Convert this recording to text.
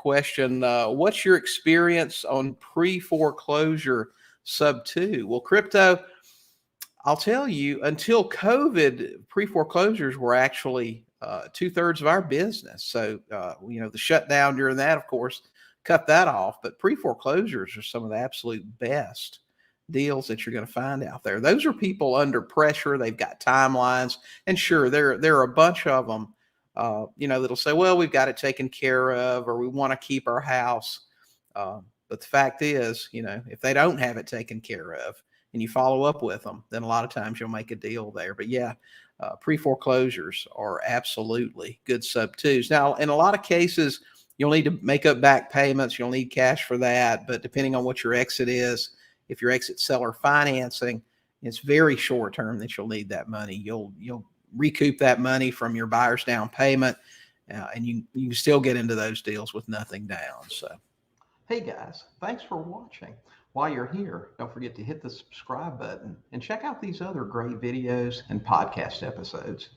question. What's your experience on pre-foreclosure Sub2? Well, crypto, I'll tell you, until COVID, pre-foreclosures were actually 2/3 of our business. So, the shutdown during that, of course, cut that off. But pre-foreclosures are some of the absolute best deals that you're going to find out there. Those are people under pressure. They've got timelines. And sure, there are a bunch of them, that'll say, well, we've got it taken care of, or we want to keep our house. But the fact is, if they don't have it taken care of and you follow up with them, then a lot of times you'll make a deal there. But yeah, pre-foreclosures are absolutely good Sub2s. Now, in a lot of cases, you'll need to make up back payments. You'll need cash for that. But depending on what your exit is, if your exit seller financing, it's very short term that you'll need that money. You'll recoup that money from your buyer's down payment, and you can still get into those deals with nothing down. So, hey guys, thanks for watching. While you're here, don't forget to hit the subscribe button and check out these other great videos and podcast episodes.